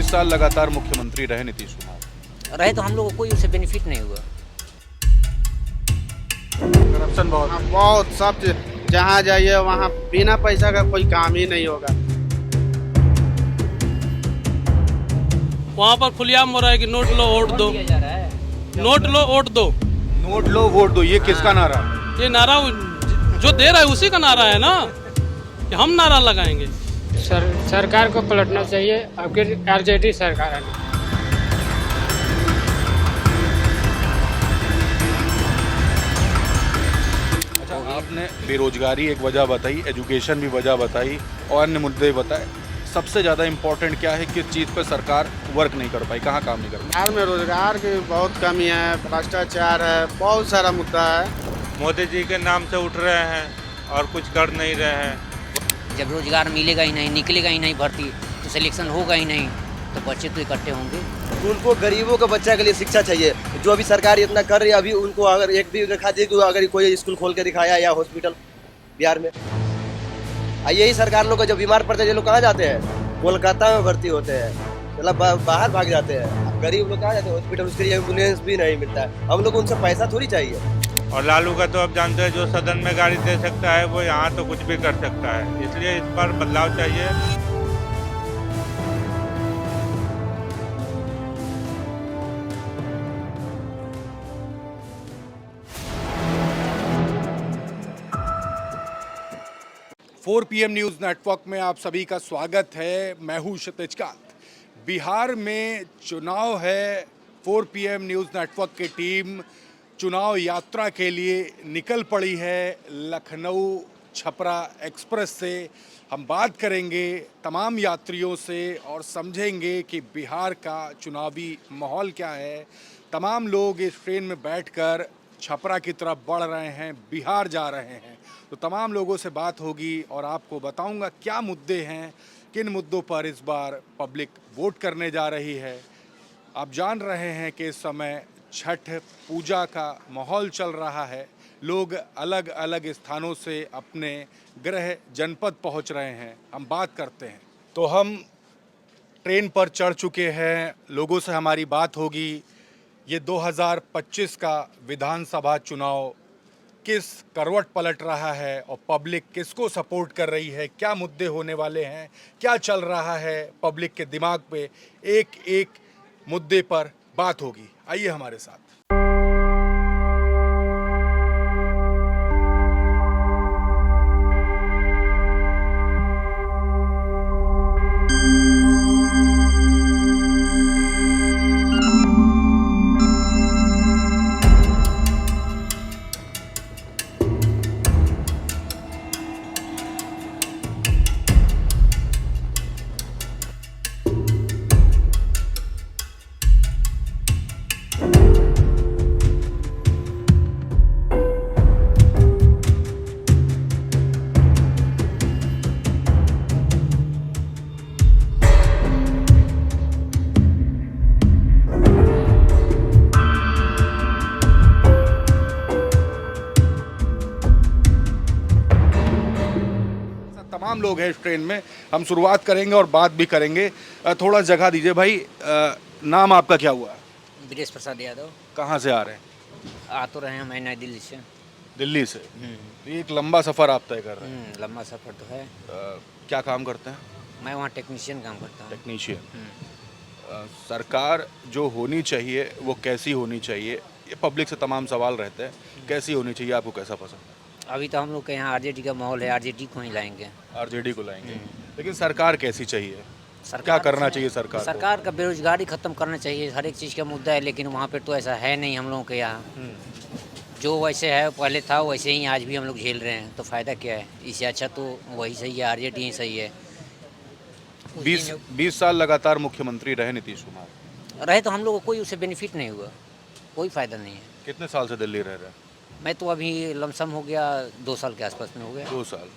साल लगातार मुख्यमंत्री रहे नीतीश कुमार। रहे तो हम लोग को कोई उससे बेनिफिट नहीं हुआ। करप्शन बहुत हाँ, बहुत सब जहाँ जाइए वहाँ बिना पैसा का कोई काम ही नहीं होगा। वहाँ पर खुलेआम हो रहा है कि नोट लो वोट दो, नोट लो वोट दो। नोट लो वोट दो, ये किसका नारा है? ये नारा जो दे रहा है उसी का नारा है ना, कि हम नारा लगाएंगे। सरकार को पलटना चाहिए। अब आरजेडी सरकार है। अच्छा, आपने बेरोजगारी एक वजह बताई, एजुकेशन भी वजह बताई और अन्य मुद्दे बताए। सबसे ज़्यादा इम्पोर्टेंट क्या है, किस चीज़ पर सरकार वर्क नहीं कर पाई, कहाँ काम नहीं कर पाई? बिहार में रोजगार की बहुत कमी है, भ्रष्टाचार है, बहुत सारा मुद्दा है। मोदी जी के नाम से उठ रहे हैं और कुछ कर नहीं रहे हैं। जब रोजगार मिलेगा ही नहीं, निकलेगा ही नहीं भर्ती, तो सिलेक्शन होगा ही नहीं, तो बच्चे तो इकट्ठे होंगे। उनको गरीबों के बच्चा के लिए शिक्षा चाहिए। जो अभी सरकार इतना कर रही है, अभी उनको अगर एक भी दिखा दी कि अगर कोई स्कूल खोल के दिखाया या हॉस्पिटल बिहार में, यही सरकार लोग जब बीमार पड़ते हैं ये लोग कहाँ जाते हैं? कोलकाता में भर्ती होते हैं, मतलब बाहर भाग जाते हैं। गरीब लोग कहाँ जाते हैं हॉस्पिटल, उसके लिए एम्बुलेंस भी नहीं मिलता है। हम लोग उनसे पैसा थोड़ी चाहिए। और लालू का तो अब जानते हैं, जो सदन में गाड़ी दे सकता है वो यहाँ तो कुछ भी कर सकता है। इसलिए इस पर बदलाव चाहिए। फोर PM न्यूज़ नेटवर्क में आप सभी का स्वागत है। मैं हूँ क्षितिज कांत। बिहार में चुनाव है। 4 PM न्यूज़ नेटवर्क की टीम चुनाव यात्रा के लिए निकल पड़ी है। लखनऊ छपरा एक्सप्रेस से हम बात करेंगे तमाम यात्रियों से और समझेंगे कि बिहार का चुनावी माहौल क्या है। तमाम लोग इस ट्रेन में बैठकर छपरा की तरफ बढ़ रहे हैं, बिहार जा रहे हैं। तो तमाम लोगों से बात होगी और आपको बताऊंगा क्या मुद्दे हैं, किन मुद्दों पर इस बार पब्लिक वोट करने जा रही है। आप जान रहे हैं कि इस समय छठ पूजा का माहौल चल रहा है। लोग अलग अलग स्थानों से अपने गृह जनपद पहुंच रहे हैं। हम बात करते हैं तो हम ट्रेन पर चढ़ चुके हैं, लोगों से हमारी बात होगी। ये 2025 का विधानसभा चुनाव किस करवट पलट रहा है और पब्लिक किसको सपोर्ट कर रही है, क्या मुद्दे होने वाले हैं, क्या चल रहा है पब्लिक के दिमाग पे, एक एक मुद्दे पर बात होगी। आइए हमारे साथ। तमाम लोग हैं इस ट्रेन में। हम शुरुआत करेंगे और बात भी करेंगे। थोड़ा जगह दीजिए भाई। नाम आपका क्या हुआ? ब्रिजेश प्रसाद यादव। कहाँ से आ रहे हैं? आ तो रहे हैं मैं नई दिल्ली से। दिल्ली से। तो एक लंबा सफ़र आप तय कर रहे हैं। लंबा सफ़र तो है। क्या काम करते हैं? मैं वहाँ टेक्नीशियन काम करता हूँ। टेक्नीशियन। सरकार जो होनी चाहिए वो कैसी होनी चाहिए, ये पब्लिक से तमाम सवाल रहते हैं। कैसी होनी चाहिए, आपको कैसा पसंद है? अभी तो हम लोग के यहाँ आरजेडी का माहौल है, आरजेडी को ही लाएंगे। आरजेडी को लाएंगे। लेकिन सरकार कैसी चाहिए, सरकार क्या करना चाहिए सरकार को? सरकार का बेरोजगारी खत्म करना चाहिए। हर एक चीज़ का मुद्दा है, लेकिन वहाँ पे तो ऐसा है नहीं हम लोगों के यहाँ। जो वैसे है पहले था वैसे ही आज भी हम लोग झेल रहे हैं, तो फ़ायदा क्या है? इससे अच्छा तो वही सही है, आरजेडी ही सही है। 20 साल लगातार मुख्यमंत्री रहे नीतीश कुमार। रहे तो हम लोग को कोई उससे बेनिफिट नहीं हुआ, कोई फ़ायदा नहीं है। कितने साल से दिल्ली रह रहे हैं? मैं तो अभी लमसम हो गया 2 साल के आसपास में हो गया। 2 साल।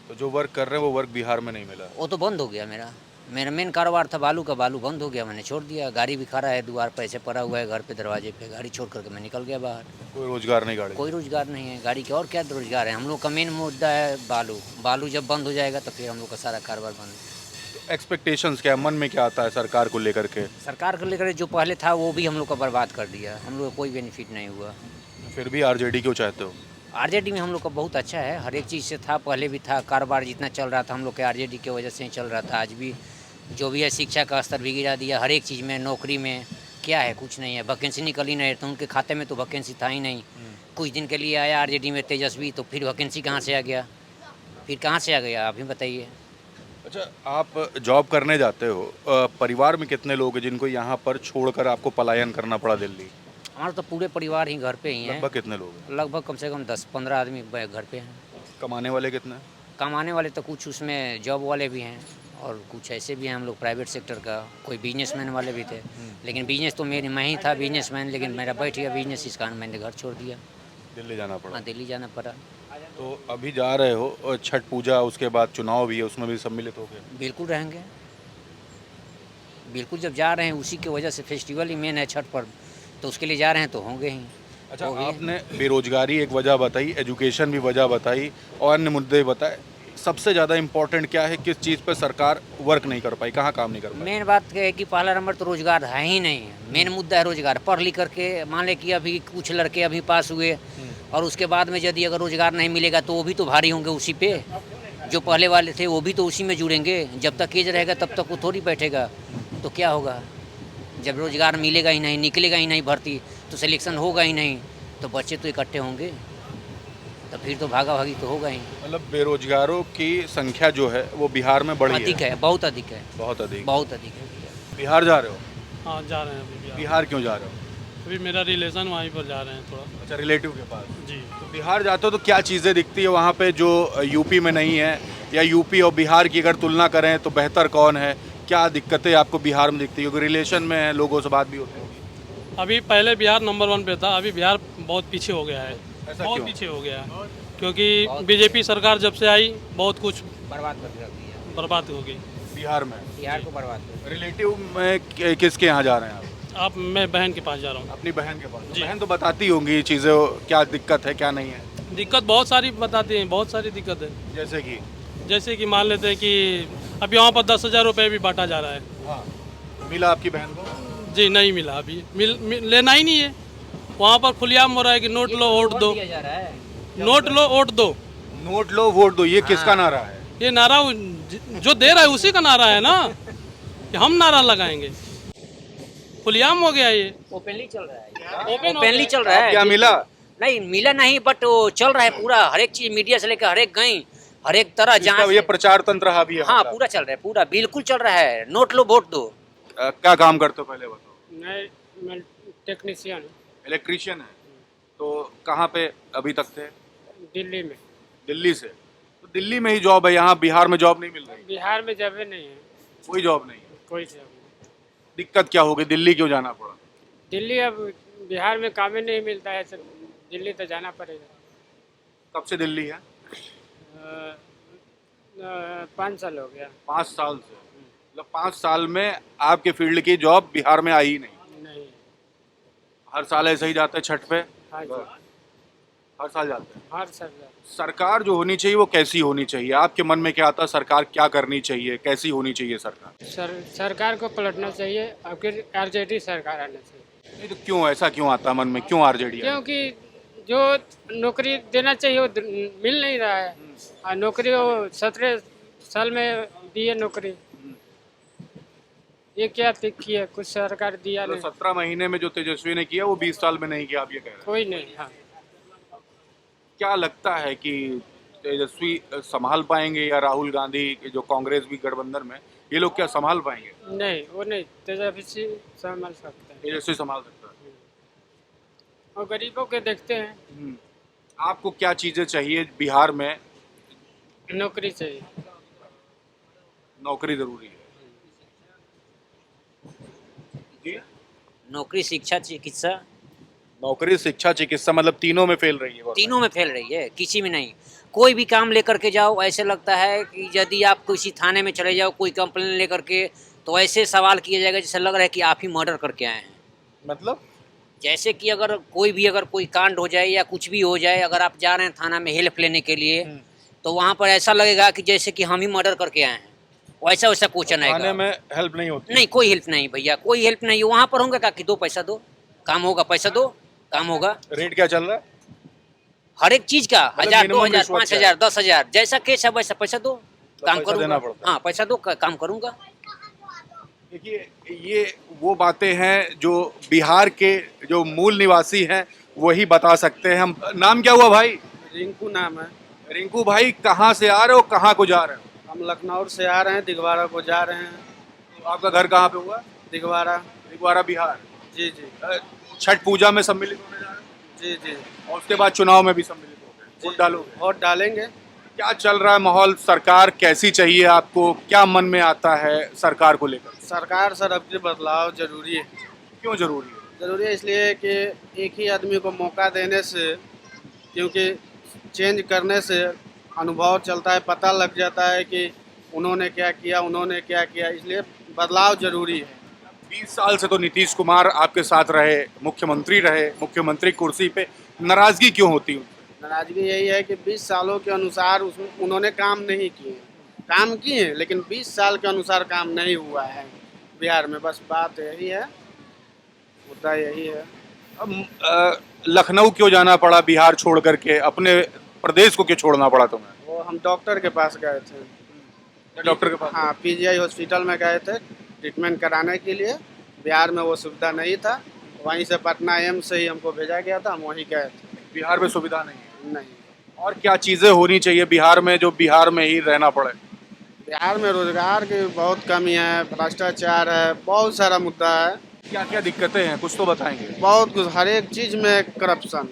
तो जो वर्क कर रहे हैं वो वर्क बिहार में नहीं मिला? वो तो बंद हो गया। मेरा मेन कारोबार था बालू का, बालू बंद हो गया, मैंने छोड़ दिया। गाड़ी भी खड़ा है द्वार पर, ऐसे पड़ा हुआ है घर पे दरवाजे पे, गाड़ी छोड़ करके मैं निकल गया बाहर। कोई रोजगार नहीं गाड़ी? कोई रोजगार नहीं है गाड़ी के, और क्या रोजगार है? हम लोग का मेन मुद्दा है बालू। बालू जब बंद हो जाएगा तो फिर हम लोग का सारा कारोबार बंद। तो एक्सपेक्टेशंस क्या है, मन में क्या आता है सरकार को लेकर के? सरकार को लेकर जो पहले था वो भी हम लोग का बर्बाद कर दिया, हम लोग को कोई बेनिफिट नहीं हुआ। फिर भी आरजेडी क्यों चाहते हो? आरजेडी में हम लोग का बहुत अच्छा है, हर एक चीज़ से था, पहले भी था, कारोबार जितना चल रहा था हम लोग के आरजेडी की वजह से ही चल रहा था। आज भी जो भी है, शिक्षा का स्तर भी गिरा दिया, हर एक चीज़ में, नौकरी में क्या है, कुछ नहीं है। वैकेंसी निकली नहीं तो उनके खाते में तो वैकेंसी था ही नहीं। कुछ दिन के लिए आया आरजेडी में तेजस्वी, तो फिर वैकेंसी कहाँ से आ गया, फिर कहाँ से आ गया, आप ही बताइए। अच्छा, आप जॉब करने जाते हो, परिवार में कितने लोग हैं जिनको यहाँ पर छोड़कर आपको पलायन करना पड़ा दिल्ली? हमारा तो पूरे परिवार ही घर पे ही हैं, लगभग कितने लोग हैं? लगभग कम से कम 10-15 आदमी घर पे हैं। कमाने वाले कितने हैं? कमाने वाले तो कुछ उसमें जॉब वाले भी हैं और कुछ ऐसे भी हैं हम लोग प्राइवेट सेक्टर का, कोई बिजनेसमैन वाले भी थे। लेकिन बिजनेस तो मैं ही था बिजनेसमैन, लेकिन मेरा बैठ गया बिजनेस, इस कारण मैंने घर छोड़ दिया। दिल्ली जाना पड़ा। हाँ, दिल्ली जाना पड़ा। तो अभी जा रहे हो, और छठ पूजा, उसके बाद चुनाव भी है, उसमें भी सम्मिलित हो गए? बिल्कुल रहेंगे, बिल्कुल। जब जा रहे हैं उसी की वजह से, फेस्टिवल ही मेन है छठ पर्व, तो उसके लिए जा रहे हैं तो होंगे ही। अच्छा, वो भी है। आपने बेरोजगारी एक वजह बताई, एजुकेशन भी वजह बताई और अन्य मुद्दे बताए। सबसे ज़्यादा इम्पोर्टेंट क्या है, किस चीज़ पर सरकार वर्क नहीं कर पाई, कहाँ काम नहीं कर पाई? मेन बात है कि पहला नंबर तो रोजगार है ही नहीं है, मेन मुद्दा है रोजगार। पढ़ लिख करके मान ले कि अभी कुछ लड़के अभी पास हुए और उसके बाद में यदि अगर रोजगार नहीं मिलेगा तो वो भी तो भारी होंगे उसी पे, जो पहले वाले थे वो भी तो उसी में जुड़ेंगे। जब तक एज रहेगा तब तक वो थोड़ी बैठेगा, तो क्या होगा? जब रोजगार मिलेगा ही नहीं, निकलेगा ही नहीं भर्ती, तो सिलेक्शन होगा ही नहीं, तो बच्चे तो इकट्ठे होंगे, तो फिर तो भागा भागी तो होगा ही। मतलब बेरोजगारों की संख्या जो है वो बिहार में बढ़ी अधिक है, बहुत अधिक है, बहुत अधिक। बहुत अधिक है। बिहार जा रहे हो? हाँ, जा रहे हैं अभी बिहार। बिहार क्यों जा रहे हो? अभी मेरा रिलेशन वहीं पर जा रहे हैं थोड़ा। अच्छा, रिलेटिव के पास। जी। तो बिहार जाते हो तो क्या चीज़ें दिखती है वहाँ पे जो यूपी में नहीं है, या यूपी और बिहार की अगर तुलना करें तो बेहतर कौन है? क्या दिक्कतें आपको बिहार में दिखती है, क्योंकि रिलेशन में है, लोगों से बात भी होती होगी? अभी पहले बिहार नंबर 1 पे था, अभी बिहार बहुत पीछे हो गया है, ऐसा बहुत क्यों? पीछे हो गया है, क्योंकि बीजेपी सरकार जब से आई बहुत कुछ बर्बाद कर दिया बर्बाद हो गई। बिहार में बिहार को बर्बाद कर। रिलेटिव में किसके यहाँ जा रहे हैं आप? मैं बहन के पास जा रहा हूँ। अपनी बहन के पास। जी। बहन तो बताती होंगी ये चीज़ें, क्या दिक्कत है क्या नहीं है। दिक्कत बहुत सारी बताते हैं, बहुत सारी दिक्कत है। जैसे कि मान लेते हैं कि अब यहाँ पर 10,000 रुपये भी बांटा जा रहा है। हाँ, मिला आपकी बहन को? जी नहीं मिला अभी, लेना ही नहीं है। वहाँ पर खुलेआम हो रहा है कि नोट लो वोट दो, नोट लो वोट दो। नोट लो वोट दो, ये किसका नारा है? ये नारा जो दे रहा है उसी का नारा है ना, कि हम नारा लगाएंगे। खुलेआम हो गया ये, ओपनली चल रहा है, ओपनली चल रहा है। क्या मिला? नहीं मिला नहीं, बट वो चल रहा है पूरा, हर एक चीज मीडिया से लेकर हर एक गई, हर एक तरह जहाँ इसका ये प्रचार तंत्र हावी है? हाँ मतलब। पूरा चल रहा है, पूरा बिल्कुल चल रहा है। नोट लो वोट दो। क्या काम करते हो पहले बताओ? मैं टेक्नीशियन हूँ, इलेक्ट्रीशियन है। तो कहाँ पे अभी तक थे? दिल्ली में। दिल्ली से? तो दिल्ली में ही जॉब है, यहाँ बिहार में जॉब नहीं मिल रही? बिहार में जगह नहीं है, कोई जॉब नहीं है। कोई जगह नहीं। दिक्कत क्या होगी, दिल्ली क्यों जाना पड़ा? दिल्ली अब बिहार में काम ही नहीं मिलता है, तो दिल्ली तो जाना पड़ेगा। कब से दिल्ली है? 5 साल हो गया। 5 साल से? मतलब 5 साल में आपके फील्ड की जॉब बिहार में आई ही नहीं? नहीं। हर साल ऐसे ही जाते हैं छठ पे? हाँ जी, हर साल जाते हैं। हर साल। सरकार जो होनी चाहिए वो कैसी होनी चाहिए? आपके मन में क्या आता है, सरकार क्या करनी चाहिए, कैसी होनी चाहिए सरकार? सरकार को पलटना चाहिए, अब फिर आरजेडी सरकार आना चाहिए। नहीं तो क्यों, ऐसा क्यों आता है मन में, क्यों आरजेडी? क्योंकि जो नौकरी देना चाहिए वो मिल नहीं रहा है, और नौकरी वो 17 साल में दी है नौकरी, ये क्या की है, कुछ सरकार दिया नहीं। 17 महीने में जो तेजस्वी ने किया वो 20 साल में नहीं किया, आप ये कह रहे हैं? कोई नहीं। हाँ, क्या लगता है कि तेजस्वी संभाल पाएंगे, या राहुल गांधी के जो कांग्रेस भी गठबंधन में, ये लोग क्या संभाल पाएंगे? नहीं वो नहीं, तेजस्वी संभाल सकते हैं, तेजस्वी संभाल सकता है। और गरीबों के देखते हैं। आपको क्या चीजें चाहिए बिहार में? नौकरी चाहिए, नौकरी जरूरी है जी? नौकरी, शिक्षा, चिकित्सा, नौकरी, शिक्षा, चिकित्सा, मतलब तीनों में फेल रही है government। तीनों में फैल रही है, किसी में नहीं। कोई भी काम लेकर के जाओ, ऐसे लगता है कि यदि आप किसी थाने में चले जाओ कोई कंप्लेन लेकर के, तो ऐसे सवाल किया जाएगा जैसे लग रहा है कि आप ही मर्डर करके आए हैं। मतलब जैसे कि अगर कोई कांड हो जाए या कुछ भी हो जाए, अगर आप जा रहे हैं थाना में हेल्प लेने के लिए, तो वहाँ पर ऐसा लगेगा कि जैसे कि हम ही मर्डर करके आए हैं। वैसा वैसा क्वेश्चन खाने आएगा। में हेल्प नहीं होती। नहीं, कोई हेल्प नहीं भैया, कोई हेल्प नहीं। वहां पर होंगे का कि दो पैसा दो, काम होगा, पैसा दो, काम होगा। रेट क्या चल रहा है? हर एक चीज का मतलब 1000, minimum 2000, रिश्वत क्या 5000, 10,000 जैसा केस है वैसा पैसा दो, काम पैसा करूंगा। देना पड़ता है। हाँ, पैसा दो, काम करूंगा। देखिए, ये वो बातें हैं जो बिहार के जो मूल निवासी हैं वही बता सकते हैं। हम नाम क्या हुआ भाई? रिंकू नाम है। रिंकू भाई, कहाँ से आ रहे हो, कहाँ को जा रहे हो? हम लखनऊ से आ रहे हैं, दिगवाड़ा को जा रहे हैं। तो आपका घर कहाँ पे हुआ? दिगवाड़ा। दिगवाड़ा, बिहार। जी जी छठ पूजा में सम्मिलित होने जा रहे हो जी जी और उसके बाद चुनाव में भी सम्मिलित होंगे, वोट डालोगे। वोट डालेंगे। क्या चल रहा है माहौल? सरकार कैसी चाहिए आपको? क्या मन में आता है सरकार को लेकर? सरकार सर अब की बदलाव जरूरी है। क्यों जरूरी है? ज़रूरी है इसलिए कि एक ही आदमी को मौका देने से, क्योंकि चेंज करने से अनुभव चलता है, पता लग जाता है कि उन्होंने क्या किया, उन्होंने क्या किया, इसलिए बदलाव जरूरी है। 20 साल से तो नीतीश कुमार आपके साथ रहे, मुख्यमंत्री रहे, मुख्यमंत्री कुर्सी पे, नाराजगी क्यों होती है? नाराजगी यही है कि 20 सालों के अनुसार उन्होंने काम नहीं किए। काम किए लेकिन 20 साल के अनुसार काम नहीं हुआ है बिहार में, बस बात यही है, मुद्दा यही है। अब लखनऊ क्यों जाना पड़ा बिहार छोड़ करके? अपने प्रदेश को क्यों छोड़ना पड़ा तुम्हें? वो हम डॉक्टर के पास गए थे। डॉक्टर के पास? हाँ, पीजीआई हॉस्पिटल में गए थे ट्रीटमेंट कराने के लिए। बिहार में वो सुविधा नहीं था, वहीं से पटना एम्स से ही हमको भेजा गया था, हम वहीं गए थे। बिहार में सुविधा नहीं है। नहीं, और क्या चीजें होनी चाहिए बिहार में जो बिहार में ही रहना पड़े? बिहार में रोजगार की बहुत कमी है, भ्रष्टाचार है, बहुत सारा मुद्दा है। क्या क्या दिक्कतें हैं, कुछ तो बताएंगे। बहुत कुछ, हर एक चीज़ में करप्शन।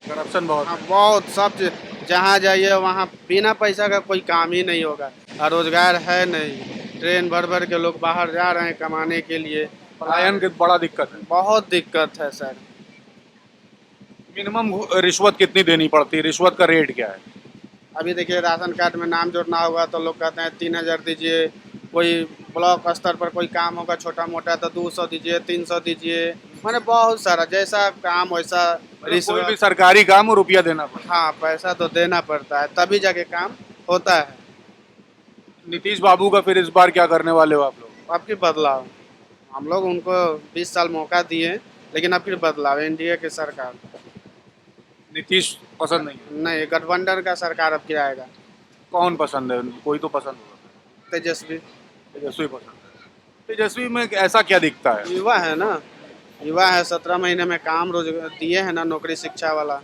करप्शन बहुत हाँ, है। बहुत सब चीज़। जहाँ जाइए वहाँ बिना पैसा का कोई काम ही नहीं होगा, और रोजगार है नहीं। ट्रेन भर भर के लोग बाहर जा रहे हैं कमाने के लिए। पलायन की बड़ा दिक्कत है। बहुत दिक्कत है सर। मिनिमम रिश्वत कितनी देनी पड़ती है? रिश्वत का रेट क्या है? अभी देखिए, राशन कार्ड में नाम जोड़ना होगा तो लोग कहते हैं 3000 दीजिए। कोई ब्लॉक स्तर पर कोई काम होगा छोटा मोटा तो 200 दीजिए, 300 दीजिए। मैंने बहुत सारा, जैसा काम वैसा कोई भी रिश्वत। सरकारी काम हो, रुपया देना पड़ता हाँ, पैसा तो देना पड़ता है तभी जाके काम होता है। है। नीतीश बाबू का फिर इस बार क्या करने वाले हो आप लोग? अब की बदलाव, हम लोग उनको 20 साल मौका दिए, लेकिन अब फिर बदलाव, एनडीए की सरकार। नीतीश पसंद नहीं है? नहीं, गठबंधन का सरकार अब की आएगा। कौन पसंद है? कोई तो पसंद होगा। तेजस्वी। तेजस्वी पसंद है। तेजस्वी में ऐसा क्या दिखता है? युवा है ना, युवा है, 17 महीने में काम रोजगार दिए हैं ना, नौकरी शिक्षा वाला।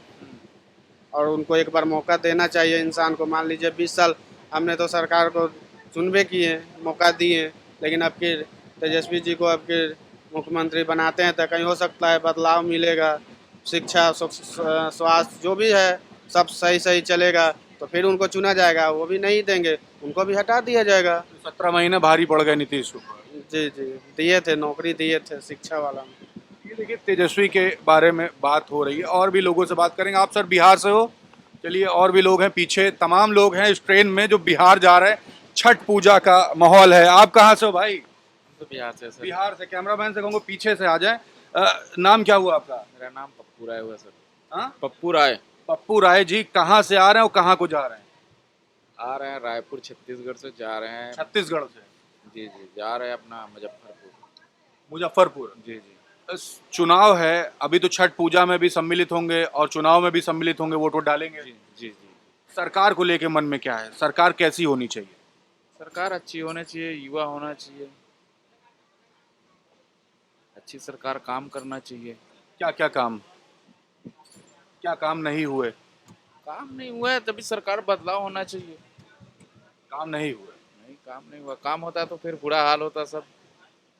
और उनको एक बार मौका देना चाहिए इंसान को। मान लीजिए 20 साल हमने तो सरकार को चुनबे किए, मौका दिए, लेकिन अब फिर तेजस्वी जी को अब फिर मुख्यमंत्री बनाते हैं तो कहीं हो सकता है बदलाव मिलेगा। शिक्षा, स्वास्थ्य जो भी है सब सही सही चलेगा तो फिर उनको चुना जाएगा। वो भी नहीं देंगे, उनको भी हटा दिया जाएगा। 17 महीने भारी पड़ गए नीतीश को। जी जी, दिए थे, नौकरी दिए थे शिक्षा वाला में। ये देखिए, तेजस्वी के बारे में बात हो रही है, और भी लोगों से बात करेंगे। आप सर बिहार से हो? चलिए, और भी लोग हैं पीछे, तमाम लोग हैं इस ट्रेन में जो बिहार जा रहे हैं। छठ पूजा का माहौल है। आप कहाँ से हो भाई? तो बिहार से सर। बिहार से। कैमरामैन से कहूँगा पीछे से आ जाए। नाम क्या हुआ आपका? मेरा नाम पप्पू राय हुआ सर। हाँ, पप्पू राय। पप्पू राय जी, कहाँ से आ रहे हैं और कहाँ को जा रहे हैं? आ रहे हैं रायपुर छत्तीसगढ़ से, जा रहे हैं। छत्तीसगढ़ से? जी जी, जा रहे हैं अपना मुजफ्फरपुर। मुजफ्फरपुर। जी जी। चुनाव है अभी, तो छठ पूजा में भी सम्मिलित होंगे और चुनाव में भी सम्मिलित होंगे, वोट डालेंगे। जी जी जी। सरकार को लेके मन में क्या है? सरकार कैसी होनी चाहिए? सरकार अच्छी होनी चाहिए, युवा होना चाहिए, अच्छी सरकार काम करना चाहिए। क्या क्या काम, क्या काम नहीं हुए? काम नहीं हुआ है तभी सरकार बदलाव होना चाहिए। काम नहीं हुए? नहीं, काम नहीं हुआ। काम होता तो फिर बुरा हाल होता सब।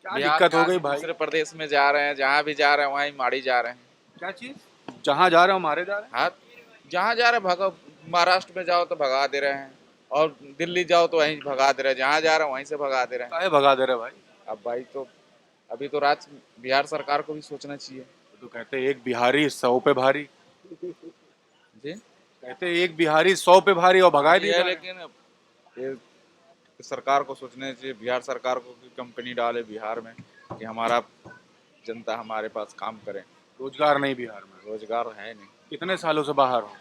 क्या बिहार दिक्कत के हो गई आदमी भाई? दूसरे प्रदेश में जा रहे हैं, जहाँ भी जा रहे हैं वहीं माड़ी जा रहे हैं। क्या चीज? जहाँ जा रहे हो मारे जा रहे हैं? हाँ, जहाँ जा रहे हैं भगा, महाराष्ट्र में जाओ तो भगा दे रहे हैं, और दिल्ली जाओ तो वहीं भगा दे रहे हैं, जहाँ जा रहे हैं वहीं से भगा दे रहे हैं। काहे भगा दे रहे भाई? अब भाई तो अभी तो बिहार सरकार को भी सोचना चाहिए। तो कहते एक बिहारी 100 पे भारी। जी, कहते एक बिहारी 100 पे भारी और भगा ये दिया। है, लेकिन ये सरकार को सोचना चाहिए, बिहार सरकार को कि कंपनी डाले बिहार में कि हमारा जनता हमारे पास काम करे। रोजगार नहीं बिहार में। रोजगार है नहीं। कितने सालों से बाहर हो?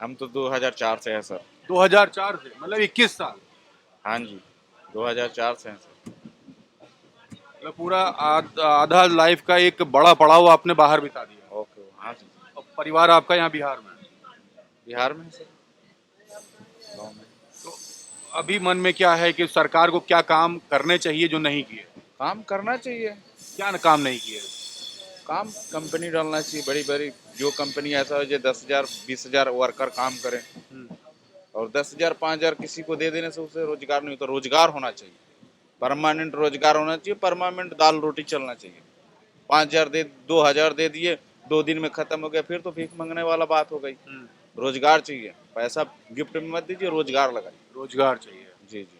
हम तो 2004 से है सर। 2004 से, मतलब 21 साल। हाँ जी, 2004 से हैं सर। मतलब पूरा आधा लाइफ का एक बड़ा पड़ाव आपने बाहर बिता दिया। ओके, हाँ जी। और परिवार आपका यहाँ बिहार में है। बिहार में है सर, गाँव में। तो अभी मन में क्या है कि सरकार को क्या काम करने चाहिए जो नहीं किए? काम करना चाहिए, क्या काम नहीं किए? काम कंपनी डालना चाहिए बड़ी बड़ी, जो कंपनी ऐसा हो जो 10,000 20,000 वर्कर काम करें, और 10,000 5,000 किसी को दे देने से उसे रोजगार नहीं होता। रोजगार होना चाहिए, परमानेंट रोजगार होना चाहिए, परमानेंट दाल रोटी चलना चाहिए। 5,000 दे 2,000 दे दिए, 2 दिन में खत्म हो गया, फिर तो भीख मांगने वाला बात हो गई। रोजगार चाहिए, पैसा गिफ्ट में मत दीजिए, रोजगार लगाइए। रोजगार चाहिए। जी जी,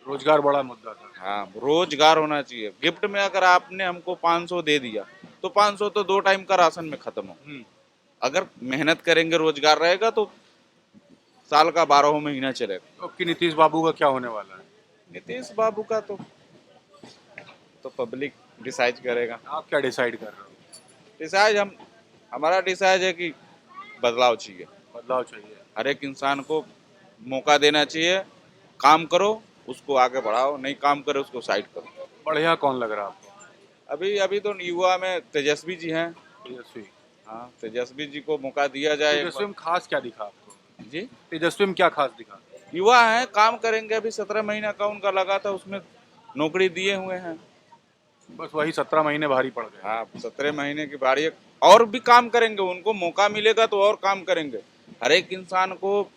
रोजगार बड़ा मुद्दा था। हाँ, रोजगार होना चाहिए। गिफ्ट में अगर आपने हमको 500 दे दिया तो 500 तो 2 टाइम का राशन में खत्म हो। अगर मेहनत करेंगे, रोजगार रहेगा तो साल का 12 महीना चलेगा। तो कि नीतीश बाबू का क्या होने वाला है? नीतीश बाबू का तो पब्लिक डिसाइड करेगा। आप क्या डिसाइड कर रहे हो? डिसाइड हमारा डिसाइड है कि बदलाव चाहिए। बदलाव चाहिए। हर एक इंसान को मौका देना चाहिए, काम करो उसको आगे बढ़ाओ, नहीं काम करे उसको साइड करो। बढ़िया कौन लग रहा है आपको? अभी तो युवा में तेजस्वी जी हैं। तेजस्वी। हाँ, तेजस्वी जी को मौका दिया जाए। तेजस्वी में खास क्या दिखा आपको? जी, तेजस्वी में क्या खास दिखा? युवा हैं, काम करेंगे। अभी 17 महीना का उनका लगा था, उसमें नौकरी दिए हुए हैं। बस वही 17 महीने भारी पड़ गए। हाँ, 17 महीने की बारी है, और भी काम करेंगे। उनको मौका मिलेगा तो और काम करेंगे। हर एक इंसान को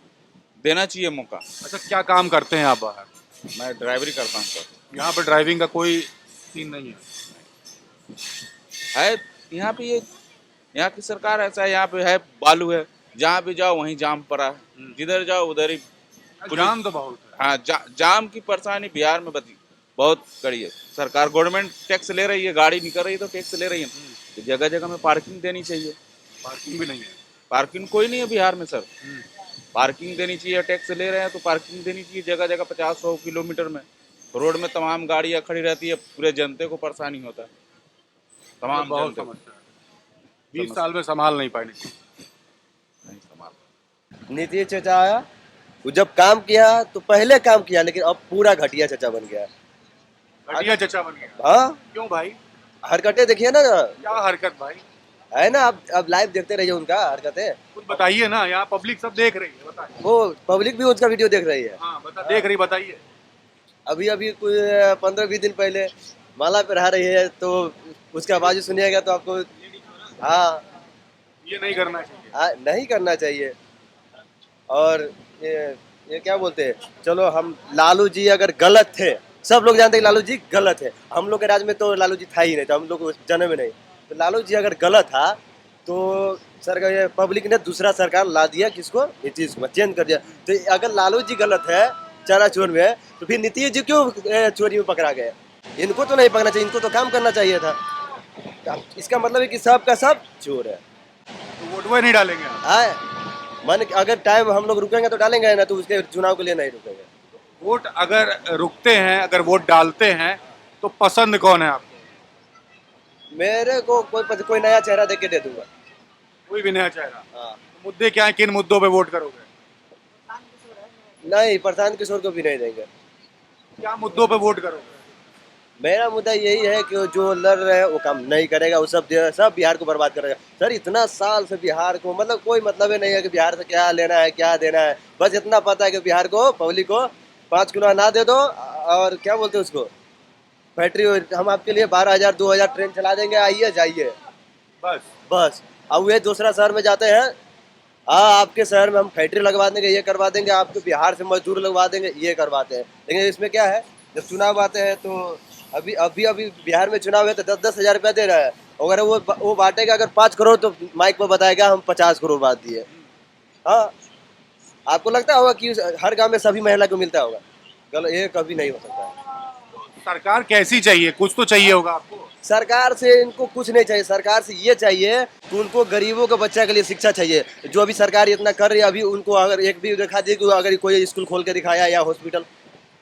देना चाहिए मौका। अच्छा, क्या काम करते हैं आप बाहर? मैं ड्राइवरी करता हूँ सर। यहाँ पर ड्राइविंग का कोई सीन नहीं है। यहाँ पे यहाँ की सरकार ऐसा है, यहाँ पे है बालू है, जहाँ भी जाओ वहीं जाम पड़ा है, जिधर जाओ उधर ही जाम तो बहुत है। हाँ, जाम की परेशानी बिहार में बहुत कड़ी है। सरकार गवर्नमेंट टैक्स ले रही है, गाड़ी निकल रही है तो टैक्स ले रही है। तो जगह जगह में पार्किंग देनी चाहिए। पार्किंग भी नहीं है। पार्किंग कोई नहीं है बिहार में सर। पार्किंग देनी चाहिए, टैक्स ले रहे हैं तो पार्किंग देनी चाहिए जगह जगह 50-100 किलोमीटर में। रोड में तमाम गाड़ियाँ खड़ी रहती है, पूरे जनते को परेशानी होता है। तमाम बहुत जनते को। समस्या है। 20 साल में संभाल नहीं पाए नीतीश। नहीं संभाल। नीतीश चाचा आया, वो जब काम किया तो पहले काम किया, लेकिन अब पूरा घटिया चाचा बन गया। घटिया चचा बन गया। हाँ, क्यों भाई? हरकतें देखिए ना, क्या हरकत भाई? है ना। अब लाइव देखते रहिए उनका हरकतें। कुछ बताइए ना, यहाँ पब्लिक सब देख रही है, बताइए। वो पब्लिक भी उसका वीडियो देख रही है। हाँ, देख रही, बताइए। अभी कुछ 15-20 दिन पहले माला पे रह रही है, तो उसका आवाज सुनिएगा तो आपको हाँ ये नहीं करना चाहिए। नहीं करना चाहिए। और ये क्या बोलते हैं, चलो हम लालू जी अगर गलत थे, सब लोग जानते हैं लालू जी गलत है। हम लोग के राज्य में तो लालू जी था ही नहीं, तो हम लोग को जन्म में नहीं। तो लालू जी अगर गलत था तो सरकार, ये पब्लिक ने दूसरा सरकार ला दिया, किसको? नीतीश को चेंज कर दिया। तो अगर लालू जी गलत है, चारा चोर में, तो फिर नीतीश जी क्यों चोरी में पकड़ा गए? इनको तो नहीं पकड़ना चाहिए, इनको तो काम करना चाहिए था। इसका मतलब है कि सब का सब चोर है। तो वोट नहीं डालेंगे आप? मन अगर टाइम हम लोग रुकेंगे तो डालेंगे ना, तो उसके चुनाव के लिए नहीं रुकेंगे। वोट अगर रुकते हैं, अगर वोट डालते हैं तो पसंद कौन है आपको? मेरे को कोई नया चेहरा देख के दे दूंगा। कोई भी नया चेहरा? हाँ। तो मुद्दे क्या है, किन मुद्दों पे वोट करोगे? नहीं, प्रशांत किशोर को भी नहीं देंगे। क्या मुद्दों पे वोट करोगे? मेरा मुद्दा यही है कि जो लड़ रहे हैं वो काम नहीं करेगा, वो सब बिहार को बर्बाद करेगा। सर, इतना साल से बिहार को मतलब कोई मतलब ही नहीं है कि बिहार से क्या लेना है क्या देना है। बस इतना पता है कि बिहार को, पब्लिक को 5 किलो अनाज दे दो, और क्या बोलते हैं उसको, फैक्ट्री, हम आपके लिए 12,000 2,000 ट्रेन चला देंगे, आइए जाइए, बस। अब वे दूसरा शहर में जाते हैं, आपके शहर में हम फैक्ट्री लगवा देंगे, ये करवा देंगे, आपके बिहार से मजदूर लगवा देंगे, ये करवाते हैं। लेकिन इसमें क्या है, जब चुनाव आते हैं तो अभी बिहार में चुनाव है तो 10-10 हज़ार रुपया दे रहा है। अगर वो बांटेगा अगर 5 करोड़ तो माइक पर बताएगा हम 50 करोड़ बांट दिए। हाँ, आपको लगता होगा कि हर गांव में सभी महिला को मिलता होगा? गलत, ये कभी नहीं हो सकता है। सरकार कैसी चाहिए? कुछ तो चाहिए होगा आपको। सरकार से इनको कुछ नहीं चाहिए। सरकार से ये चाहिए कि उनको गरीबों के बच्चा के लिए शिक्षा चाहिए, जो अभी सरकार इतना कर रही है। अभी उनको अगर एक भी दिखा दी कि अगर कोई स्कूल खोल के दिखाया या हॉस्पिटल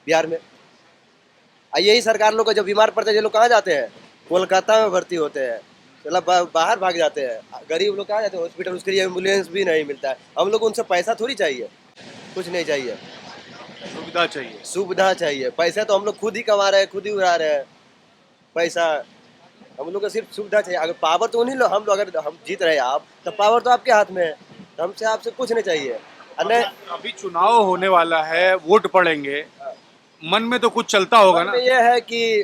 बिहार में, यही सरकार लोग को जब बीमार पड़ते हैं ये लोग कहाँ जाते हैं? कोलकाता में भर्ती होते हैं, मतलब बाहर भाग जाते हैं। गरीब लोग कहाँ जाते हैं? हॉस्पिटल, उसके लिए एम्बुलेंस भी नहीं मिलता है। हम लोग उनसे पैसा थोड़ी चाहिए, कुछ नहीं चाहिए। सुविधा चाहिए। सुविधा चाहिए। पैसा तो हम लोग खुद ही कमा रहे हैं, खुद ही उड़ा रहे हैं पैसा। हम लोग को सिर्फ सुविधा चाहिए। अगर पावर तो उन्हीं लोग, हम लोग अगर हम जीत रहे हैं आप, तो पावर तो आपके हाथ में है, तो हमसे आपसे कुछ नहीं चाहिए। नहीं, अभी चुनाव होने वाला है, वोट पड़ेंगे, मन में तो कुछ चलता होगा ना। ये है कि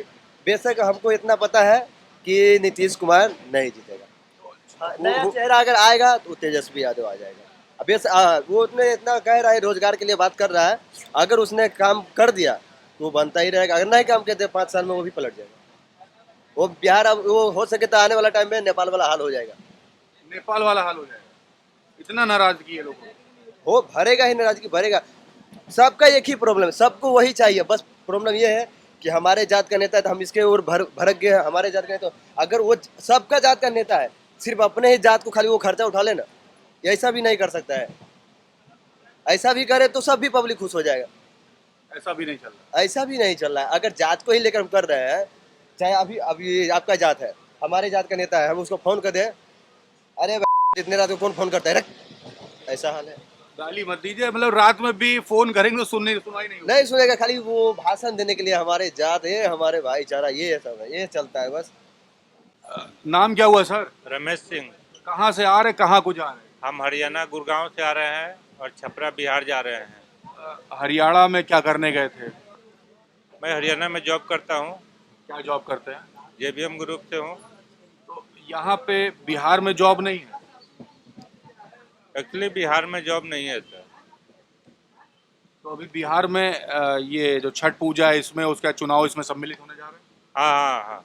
बेशक हमको इतना पता है कि नीतीश कुमार नहीं जीतेगा। नया चेहरा अगर आएगा तो तेजस्वी यादव आ जाएगा। अब वो उसने इतना कह रहा है, रोजगार के लिए बात कर रहा है, अगर उसने काम कर दिया तो वो बनता ही रहेगा। अगर नहीं काम करते 5 साल में वो भी पलट जाएगा। वो बिहार, अब वो हो सके तो आने वाला टाइम में नेपाल वाला हाल हो जाएगा। नेपाल वाला हाल हो जाएगा, इतना नाराजगी है लोगों को। वो भरेगा ही, नाराजगी भरेगा। सबका एक ही प्रॉब्लम है, सबको वही चाहिए। बस प्रॉब्लम ये है कि हमारे जात का नेता है तो हम इसके ओर भड़क गए। हमारे जात का नेता, अगर वो सबका जात का नेता है, सिर्फ अपने ही जात को खाली वो खर्चा उठा लेना, ऐसा भी नहीं कर सकता है। ऐसा भी करे तो सब भी पब्लिक खुश हो जाएगा। ऐसा भी नहीं चल रहा। ऐसा भी नहीं चल रहा है। अगर जात को ही लेकर हम कर रहे हैं, चाहे अभी आपका जात है, हमारे जात का नेता है, हम उसको फोन कर दें, अरे जितने रात को कौन फोन करता है, रख, ऐसा हाल है। गाली मत दीजिए, मतलब रात में भी फोन करेंगे तो सुनाई नहीं होगा। नहीं सुनेगा, खाली वो भाषण देने के लिए हमारे जात है, हमारे भाईचारा, ये सब है, ये चलता है बस। नाम क्या हुआ सर? रमेश सिंह। कहाँ से आ रहे, कहाँ को जा रहे हम हरियाणा गुड़गांव से आ रहे हैं और छपरा बिहार जा रहे हैं। हैं? हरियाणा में क्या करने गए थे? मैं हरियाणा में जॉब करता हूँ, क्या जॉब करते हैं? जेबीएम ग्रुप से हूँ। तो यहाँ पे बिहार में जॉब नहीं है? एक्चुअली बिहार में जॉब नहीं है सर। तो अभी बिहार में ये जो छठ पूजा है, इसमें उसका चुनाव इसमें सम्मिलित होने जा रहे हैं। हाँ हाँ हाँ।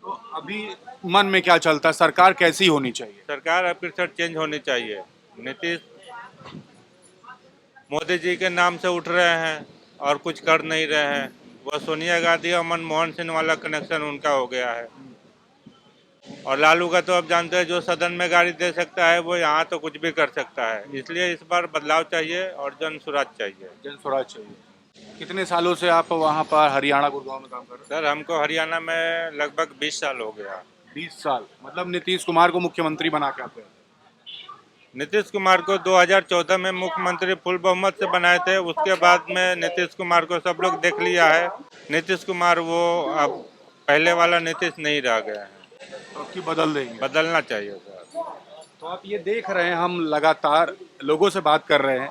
तो अभी मन में क्या चलता है, सरकार कैसी होनी चाहिए? सरकार अब फिर से चेंज होनी चाहिए। नीतीश मोदी जी के नाम से उठ रहे हैं और कुछ कर नहीं रहे हैं। वह सोनिया गांधी और मनमोहन सिंह वाला कनेक्शन उनका हो गया है। और लालू का तो अब जानते हैं, जो सदन में गाड़ी दे सकता है वो यहाँ तो कुछ भी कर सकता है। इसलिए इस बार बदलाव चाहिए और जन स्वराज चाहिए। जन स्वराज चाहिए। कितने सालों से आप वहाँ पर हरियाणा गुड़गांव में काम कर रहे सर हमको हरियाणा में लगभग 20 साल हो गया। हैं? 20 साल, मतलब नीतीश कुमार को मुख्यमंत्री बना के आते हैं। नीतीश कुमार को 2014 में मुख्यमंत्री फुल बहुमत से बनाए थे। उसके बाद में नीतीश कुमार को सब लोग देख लिया है। नीतीश कुमार वो अब पहले वाला नीतीश नहीं रह गया है। तो आपकी बदल देंगे? बदलना चाहिए सर। तो आप ये देख रहे हैं, हम लगातार लोगों से बात कर रहे हैं।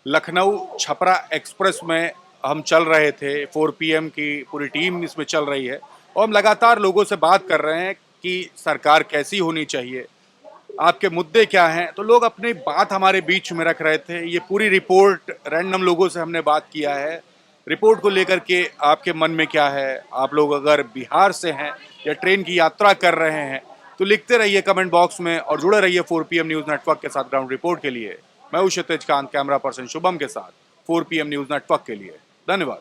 लखनऊ छपरा एक्सप्रेस में हम चल रहे थे, 4 PM की पूरी टीम इसमें चल रही है और हम लगातार लोगों से बात कर रहे हैं कि सरकार कैसी होनी चाहिए, आपके मुद्दे क्या हैं। तो लोग अपनी बात हमारे बीच में रख रहे थे। ये पूरी रिपोर्ट रैंडम लोगों से हमने बात किया है। रिपोर्ट को लेकर के आपके मन में क्या है? आप लोग अगर बिहार से हैं या ट्रेन की यात्रा कर रहे हैं तो लिखते रहिए कमेंट बॉक्स में और जुड़े रहिए 4 PM न्यूज़ नेटवर्क के साथ ग्राउंड रिपोर्ट के लिए। मैं हूं क्षितिज कांत, कैमरा पर्सन शुभम के साथ 4 PM न्यूज़ नेटवर्क के लिए। धन्यवाद।